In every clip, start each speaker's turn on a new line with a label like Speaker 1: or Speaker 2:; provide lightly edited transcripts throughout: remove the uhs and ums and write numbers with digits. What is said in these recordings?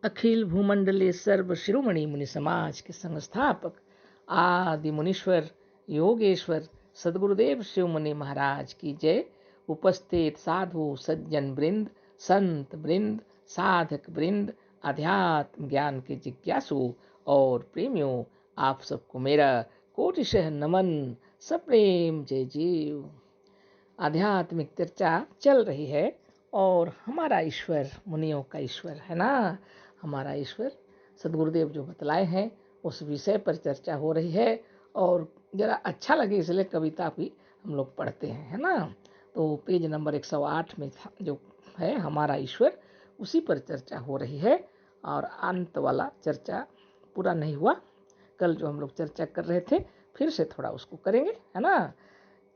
Speaker 1: अखिल भूमंडलीय सर्व शिरोमणि मुनि समाज के संस्थापक आदि मुनीश्वर योगेश्वर सदगुरुदेव शिव मुनि महाराज की जय। उपस्थित साधु सज्जन वृंद, संत वृंद, साधक वृंद, अध्यात्म ज्ञान के जिज्ञासु और प्रेमियों, आप सबको मेरा कोटिशः नमन, सप्रेम जय जीव। आध्यात्मिक चर्चा चल रही है और हमारा ईश्वर मुनियों का ईश्वर है ना। हमारा ईश्वर सदगुरुदेव जो बतलाए हैं उस विषय पर चर्चा हो रही है और जरा अच्छा लगे इसलिए कविता भी हम लोग पढ़ते हैं, है ना। तो पेज नंबर 108 में जो है हमारा ईश्वर, उसी पर चर्चा हो रही है और अंत वाला चर्चा पूरा नहीं हुआ। कल जो हम लोग चर्चा कर रहे थे फिर से थोड़ा उसको करेंगे, है ना।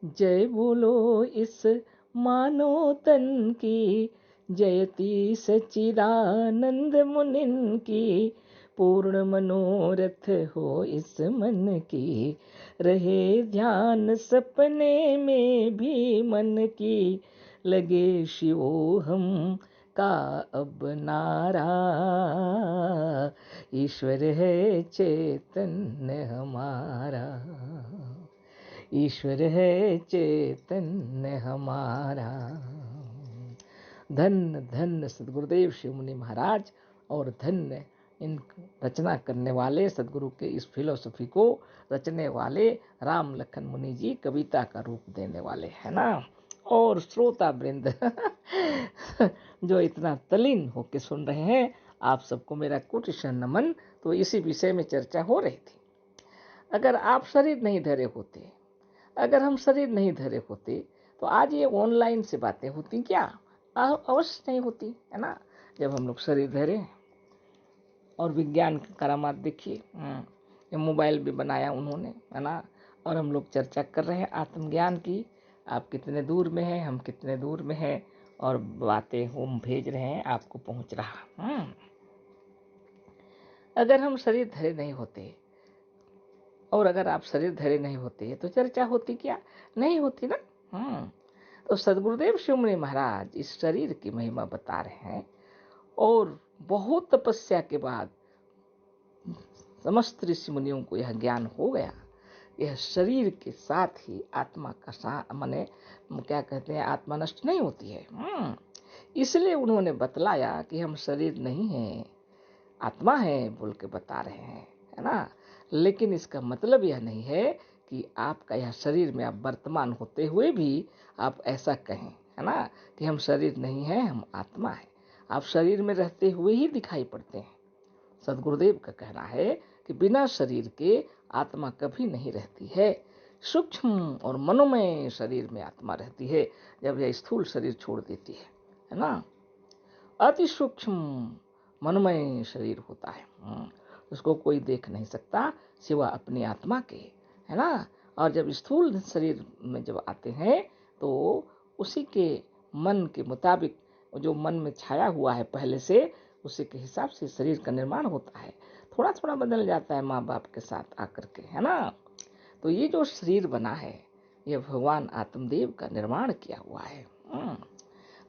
Speaker 1: जय बोलो इस मानो तन की, जयति सच्चिदानंद मुनिन की। पूर्ण मनोरथ हो इस मन की, रहे ध्यान सपने में भी मन की। लगे शिवोहम का अब नारा, ईश्वर है चैतन्य हमारा। ईश्वर है चैतन्य हमारा। धन्य धन्य सदगुरुदेव शिव मुनि महाराज और धन्य इन रचना करने वाले सदगुरु के इस फिलोसफी को रचने वाले राम लखन मुनि जी, कविता का रूप देने वाले, है ना। और श्रोता वृंद जो इतना तल्लीन होकर सुन रहे हैं, आप सबको मेरा कोटिशः नमन। तो इसी विषय में चर्चा हो रही थी। अगर आप शरीर नहीं धरे होते, अगर हम शरीर नहीं धरे होते तो आज ये ऑनलाइन से बातें होती क्या? अवश्य नहीं होती, है ना। जब हम लोग शरीर धरे और विज्ञान की करामात देखिए, ये मोबाइल भी बनाया उन्होंने, है ना। और हम लोग चर्चा कर रहे हैं आत्मज्ञान की। आप कितने दूर में हैं, हम कितने दूर में हैं, और बातें हम भेज रहे हैं, आपको पहुंच रहा। अगर हम शरीर धरे नहीं होते और अगर आप शरीर धरे नहीं होते तो चर्चा होती क्या? नहीं होती ना। तो सदगुरुदेव शिव मुनि महाराज इस शरीर की महिमा बता रहे हैं और बहुत तपस्या के बाद समस्त ऋषि मुनियों को यह ज्ञान हो गया, यह शरीर के साथ ही आत्मा का माने क्या कहते हैं, आत्मा नष्ट नहीं होती है। इसलिए उन्होंने बतलाया कि हम शरीर नहीं हैं, आत्मा है बोल के बता रहे हैं, है ना। लेकिन इसका मतलब यह नहीं है कि आपका यह शरीर में आप वर्तमान होते हुए भी आप ऐसा कहें, है ना, कि हम शरीर नहीं हैं, हम आत्मा हैं। आप शरीर में रहते हुए ही दिखाई पड़ते हैं। सदगुरुदेव का कहना है कि बिना शरीर के आत्मा कभी नहीं रहती है। सूक्ष्म और मनोमय शरीर में आत्मा रहती है जब यह स्थूल शरीर छोड़ देती है ना। अति सूक्ष्म मनोमय शरीर होता है, उसको कोई देख नहीं सकता सिवा अपनी आत्मा के, है ना। और जब स्थूल शरीर में जब आते हैं तो उसी के मन के मुताबिक, जो मन में छाया हुआ है पहले से, उसी के हिसाब से शरीर का निर्माण होता है। थोड़ा थोड़ा बदल जाता है माँ बाप के साथ आकर के, है ना। तो ये जो शरीर बना है ये भगवान आत्मदेव का निर्माण किया हुआ है।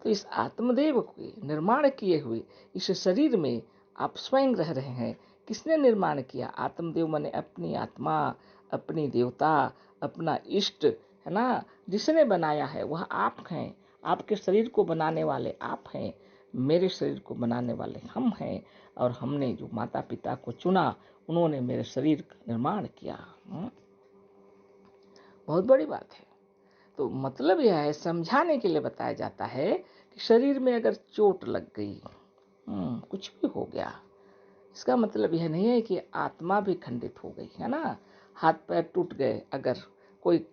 Speaker 1: तो इस आत्मदेव के निर्माण किए हुए इस शरीर में आप स्वयं रह रहे हैं। किसने निर्माण किया? आत्मदेव माने अपनी आत्मा, अपनी देवता, अपना इष्ट, है ना। जिसने बनाया है वह आप हैं। आपके शरीर को बनाने वाले आप हैं, मेरे शरीर को बनाने वाले हम हैं। और हमने जो माता पिता को चुना उन्होंने मेरे शरीर का निर्माण किया। बहुत बड़ी बात है। तो मतलब यह है, समझाने के लिए बताया जाता है कि शरीर में अगर चोट लग गई, कुछ भी हो गया, इसका मतलब यह नहीं है कि आत्मा भी खंडित हो गई, है ना। हाथ पैर टूट गए अगर कोई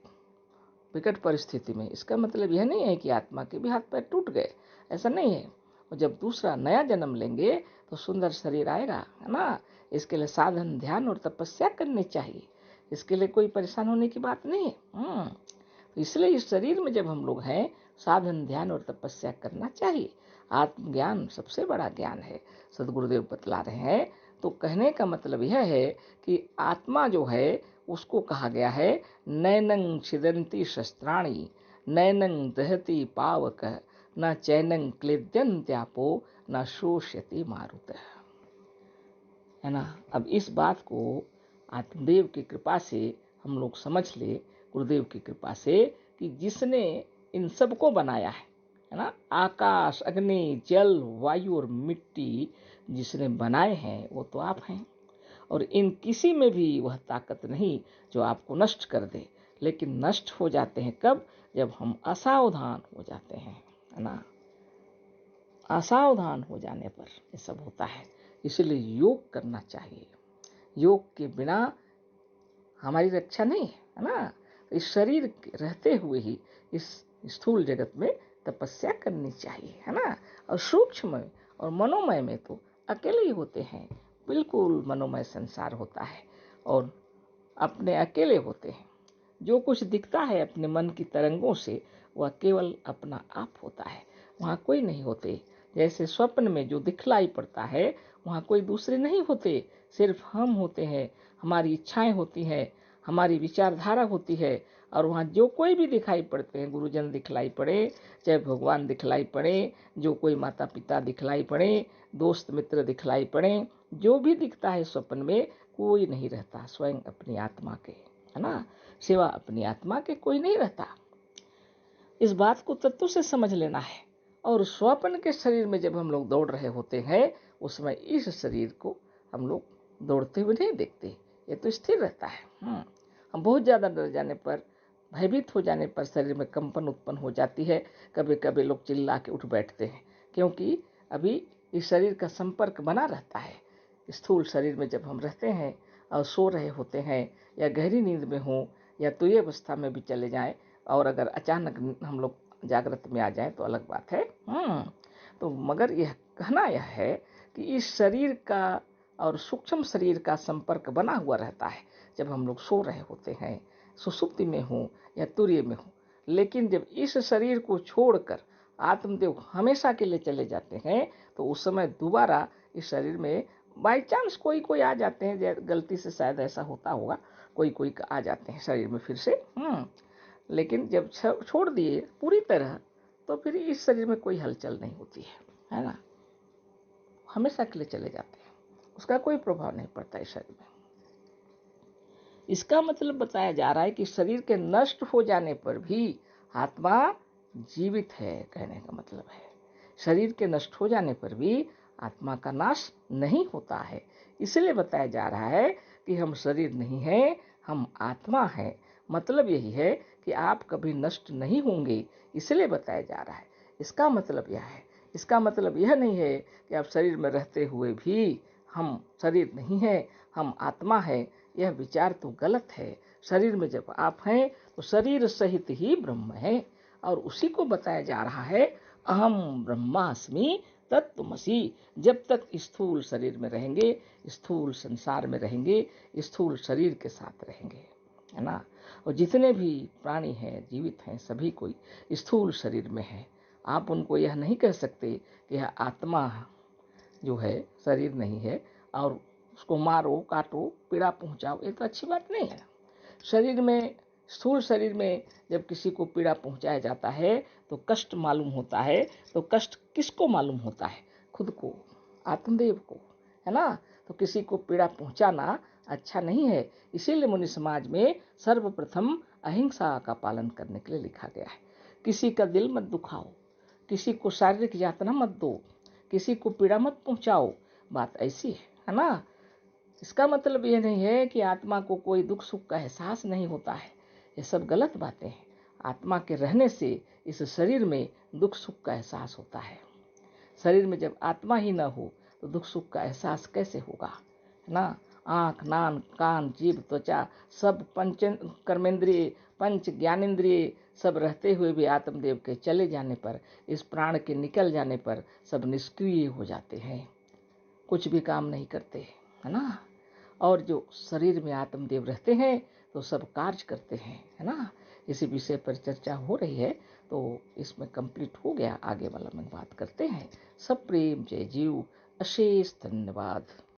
Speaker 1: विकट परिस्थिति में, इसका मतलब यह नहीं है कि आत्मा के भी हाथ पैर टूट गए, ऐसा नहीं है। और जब दूसरा नया जन्म लेंगे तो सुंदर शरीर आएगा, है ना। इसके लिए साधन, ध्यान और तपस्या करनी चाहिए, इसके लिए कोई परेशान होने की बात नहीं है। तो इसलिए इस शरीर में जब हम लोग हैं, साधन, ध्यान और तपस्या करना चाहिए। आत्मज्ञान सबसे बड़ा ज्ञान है, सदगुरुदेव बतला रहे हैं। तो कहने का मतलब यह है कि आत्मा जो है उसको कहा गया है नैनं छिदन्ति शस्त्राणि, नैनं दहति पावक, न चैनं क्लेद्यन्त्यापो, न शोष्यति मारुतः। है ना। अब इस बात को आत्मदेव की कृपा से हम लोग समझ ले, गुरुदेव की कृपा से, कि जिसने इन सबको बनाया है ना, आकाश, अग्नि, जल, वायु और मिट्टी जिसने बनाए हैं वो तो आप हैं। और इन किसी में भी वह ताकत नहीं जो आपको नष्ट कर दे, लेकिन नष्ट हो जाते हैं कब? जब हम असावधान हो जाते हैं, है ना। असावधान हो जाने पर ये सब होता है। इसलिए योग करना चाहिए। योग के बिना हमारी रक्षा नहीं है ना। इस शरीर रहते हुए ही इस स्थूल जगत में तपस्या करनी चाहिए, है ना। और सूक्ष्म और मनोमय में तो अकेले ही होते हैं, बिल्कुल मनोमय संसार होता है और अपने अकेले होते हैं। जो कुछ दिखता है अपने मन की तरंगों से वह केवल अपना आप होता है, वहाँ कोई नहीं होते। जैसे स्वप्न में जो दिखलाई पड़ता है वहाँ कोई दूसरे नहीं होते, सिर्फ हम होते हैं, हमारी इच्छाएं होती हैं, हमारी विचारधारा होती है। और वहाँ जो कोई भी दिखाई पड़ते हैं, गुरुजन दिखलाई पड़े, चाहे भगवान दिखलाई पड़े, जो कोई माता पिता दिखलाई पड़े, दोस्त मित्र दिखलाई पड़े, जो भी दिखता है स्वप्न में कोई नहीं रहता, स्वयं अपनी आत्मा के, है ना। सिवा अपनी आत्मा के कोई नहीं रहता। इस बात को तत्व से समझ लेना है। और स्वप्न के शरीर में जब हम लोग दौड़ रहे होते हैं उस समय इस शरीर को हम लोग दौड़ते हुए नहीं देखते, ये तो स्थिर रहता है। हम बहुत ज़्यादा डर जाने पर, भयभीत हो जाने पर शरीर में कंपन उत्पन्न हो जाती है। कभी कभी लोग चिल्ला के उठ बैठते हैं, क्योंकि अभी इस शरीर का संपर्क बना रहता है। स्थूल शरीर में जब हम रहते हैं और सो रहे होते हैं या गहरी नींद में हों या तुरीय अवस्था में भी चले जाएं, और अगर अचानक हम लोग जागृत में आ जाएं तो अलग बात है। तो मगर यह कहना यह है कि इस शरीर का और सूक्ष्म शरीर का संपर्क बना हुआ रहता है जब हम लोग सो रहे होते हैं, सुसुप्ति में हो या तुरीय में हो। लेकिन जब इस शरीर को छोड़कर आत्मदेव हमेशा के लिए चले जाते हैं तो उस समय दोबारा इस शरीर में बाई चांस कोई कोई आ जाते हैं, गलती से शायद ऐसा होता होगा, कोई कोई आ जाते हैं शरीर में फिर से। लेकिन जब छोड़ दिए पूरी तरह तो फिर इस शरीर में कोई हलचल नहीं होती है ना। हमेशा के लिए चले जाते हैं, उसका कोई प्रभाव नहीं पड़ता इस शरीर में। इसका मतलब बताया जा रहा है कि शरीर के नष्ट हो जाने पर भी आत्मा जीवित है, कहने का मतलब है शरीर के नष्ट हो जाने पर भी आत्मा का नाश नहीं होता है। इसलिए बताया जा रहा है कि हम शरीर नहीं है, हम आत्मा है। मतलब यही है कि आप कभी नष्ट नहीं होंगे, इसलिए बताया जा रहा है। इसका मतलब यह है, इसका मतलब यह नहीं है कि आप शरीर में रहते हुए भी हम शरीर नहीं है, हम आत्मा है। यह विचार तो गलत है। शरीर में जब आप हैं तो शरीर सहित ही ब्रह्म है, और उसी को बताया जा रहा है अहम ब्रह्मास्मि तत्त्वमसि। जब तक स्थूल शरीर में रहेंगे, स्थूल संसार में रहेंगे, स्थूल शरीर के साथ रहेंगे, है ना। और जितने भी प्राणी हैं, जीवित हैं, सभी कोई स्थूल शरीर में है। आप उनको यह नहीं कह सकते कि यह आत्मा जो है शरीर नहीं है और उसको मारो, काटो, पीड़ा पहुंचाओ, ये तो अच्छी बात नहीं है। शरीर में, स्थूल शरीर में जब किसी को पीड़ा पहुंचाया जाता है तो कष्ट मालूम होता है। तो कष्ट किसको मालूम होता है? खुद को, आत्मदेव को, है ना। तो किसी को पीड़ा पहुंचाना अच्छा नहीं है। इसीलिए मुनि समाज में सर्वप्रथम अहिंसा का पालन करने के लिए लिखा गया है। किसी का दिल मत दुखाओ, किसी को शारीरिक यातना मत दो, किसी को पीड़ा मत पहुंचाओ। बात ऐसी है ना। इसका मतलब यह नहीं है कि आत्मा को कोई दुख सुख का एहसास नहीं होता है, ये सब गलत बातें हैं। आत्मा के रहने से इस शरीर में दुख सुख का एहसास होता है। शरीर में जब आत्मा ही न हो तो दुख सुख का एहसास कैसे होगा, है ना। आँख, नाक, कान, जीभ, त्वचा सब पंच कर्मेंद्रिय, पंच ज्ञानेंद्रिय सब रहते हुए भी आत्मदेव के चले जाने पर, इस प्राण के निकल जाने पर सब निष्क्रिय हो जाते हैं, कुछ भी काम नहीं करते, है ना। और जो शरीर में आत्मदेव रहते हैं तो सब कार्य करते हैं, है ना। इसी विषय पर चर्चा हो रही है तो इसमें कंप्लीट हो गया, आगे वाला में बात करते हैं। सब प्रेम जय जीव, अशेष धन्यवाद।